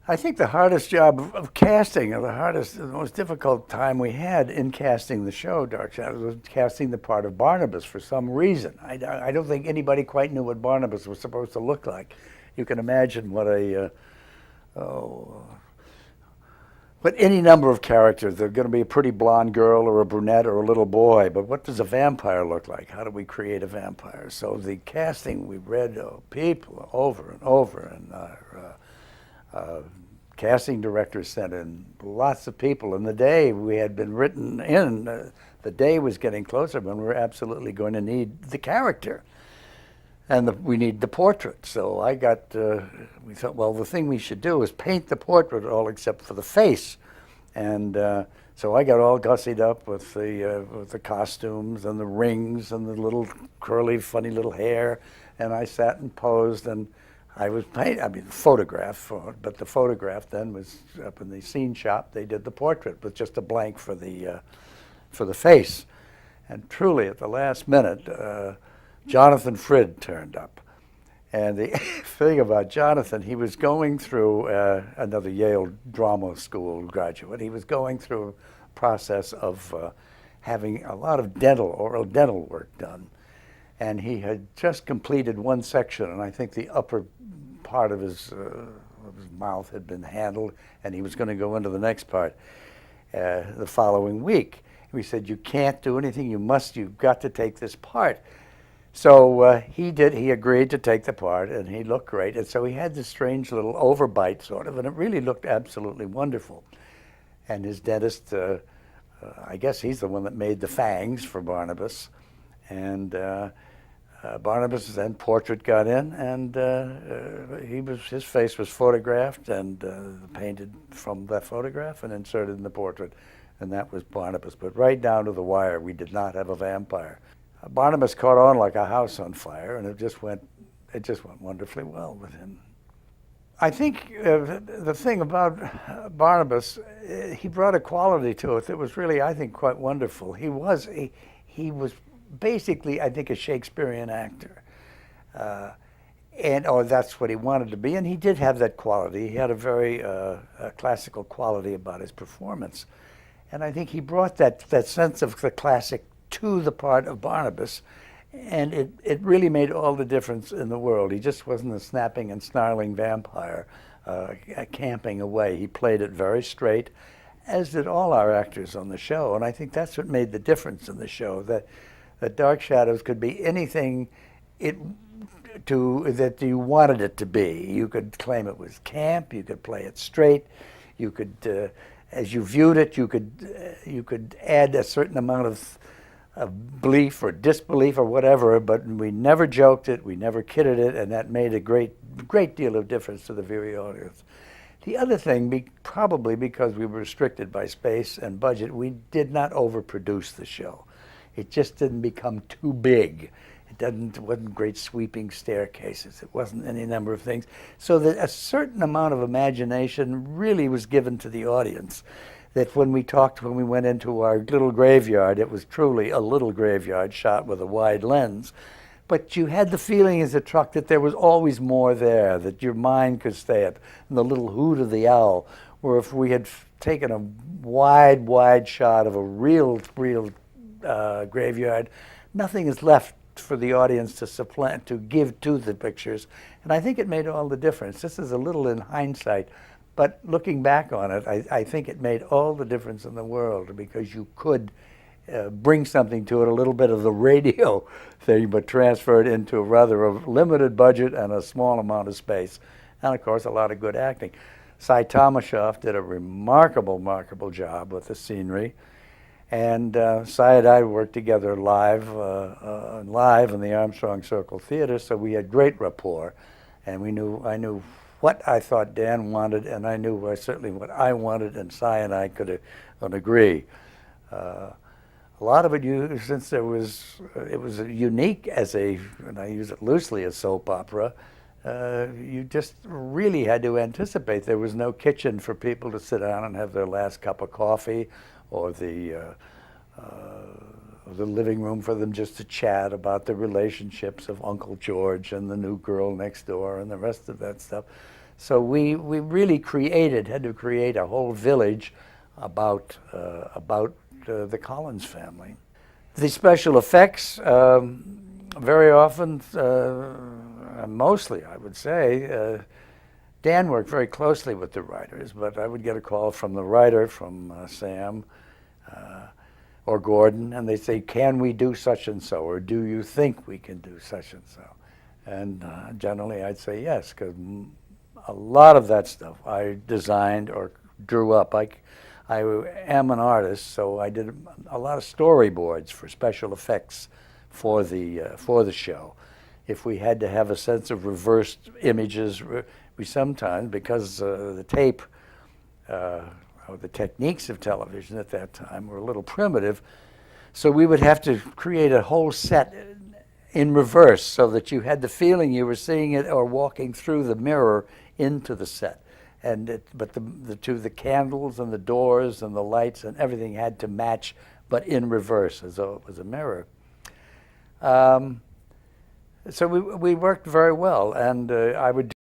I think the hardest job of casting, or the most difficult time we had in casting the show, Dark Shadows, was casting the part of Barnabas for some reason. I don't think anybody quite knew what Barnabas was supposed to look like. You can imagine oh, but any number of characters. They're going to be a pretty blonde girl or a brunette or a little boy. But what does a vampire look like? How do we create a vampire? So the casting, we read people over and over, and casting directors sent in lots of people. And the day we had been written in, the day was getting closer when we were absolutely going to need the character. And we need the portrait. So we thought, well, the thing we should do is paint the portrait all except for the face. And so I got all gussied up with the costumes and the rings and the little curly, funny little hair. And I sat and posed, and I was painting, photograph, but the photograph then was up in the scene shop. They did the portrait with just a blank for the face. And truly, at the last minute, Jonathan Frid turned up. And the thing about Jonathan, he was going through another Yale drama school graduate. He was going through a process of having a lot of oral dental work done. And he had just completed one section, and I think the upper part of his mouth had been handled, and he was going to go into the next part the following week. We said, you can't do anything, you've got to take this part. So he agreed to take the part, and he looked great. And so he had this strange little overbite, sort of, and it really looked absolutely wonderful. And his dentist, I guess he's the one that made the fangs for Barnabas. And Barnabas' then portrait got in, and his face was photographed and painted from that photograph and inserted in the portrait. And that was Barnabas. But right down to the wire, we did not have a vampire. Barnabas caught on like a house on fire, and it just went wonderfully well with him. I think the thing about Barnabas, he brought a quality to it that was really, I think, quite wonderful. He was basically, I think, a Shakespearean actor, that's what he wanted to be, and he did have that quality. He had a very classical quality about his performance, and I think he brought that sense of the classic to the part of Barnabas, and it really made all the difference in the world. He just wasn't a snapping and snarling vampire camping away. He played it very straight, as did all our actors on the show, and I think that's what made the difference in the show, that Dark Shadows could be anything that you wanted it to be. You could claim it was camp, you could play it straight, you could, as you viewed it, you could add a certain amount of belief or disbelief or whatever, but we never joked it, we never kidded it, and that made a great deal of difference to the viewing audience. The other thing, probably because we were restricted by space and budget, we did not overproduce the show. It just didn't become too big. It wasn't great sweeping staircases. It wasn't any number of things. So that a certain amount of imagination really was given to the audience. That when we went into our little graveyard, it was truly a little graveyard shot with a wide lens. But you had the feeling as a truck that there was always more there, that your mind could stay at. And the little hoot of the owl, where if we had taken a wide shot of a real graveyard, nothing is left for the audience to give to the pictures. And I think it made all the difference. This is a little in hindsight. But looking back on it, I think it made all the difference in the world, because you could bring something to it, a little bit of the radio thing, but transfer it into a rather limited budget and a small amount of space. And of course, a lot of good acting. Cy Tomashoff did a remarkable job with the scenery. And Cy and I worked together live in the Armstrong Circle Theater, so we had great rapport. And I knew what I thought Dan wanted, and I knew certainly what I wanted, and Cy and I could agree. A lot of it, since it was unique and I use it loosely, as soap opera, you just really had to anticipate. There was no kitchen for people to sit down and have their last cup of coffee, or the living room for them just to chat about the relationships of Uncle George and the new girl next door and the rest of that stuff. So we really had to create a whole village about the Collins family. The special effects, very often, mostly I would say, Dan worked very closely with the writers, but I would get a call from the writer, from Sam or Gordon, and they'd say, can we do such and so, or do you think we can do such and so? And generally I'd say yes, because a lot of that stuff I designed or drew up. I am an artist, so I did a lot of storyboards for special effects for the show. If we had to have a sense of reversed images, we sometimes, because the tape, or the techniques of television at that time were a little primitive, so we would have to create a whole set in reverse so that you had the feeling you were seeing it or walking through the mirror into the set. But the candles and the doors and the lights and everything had to match, but in reverse, as though it was a mirror. So we worked very well, and I would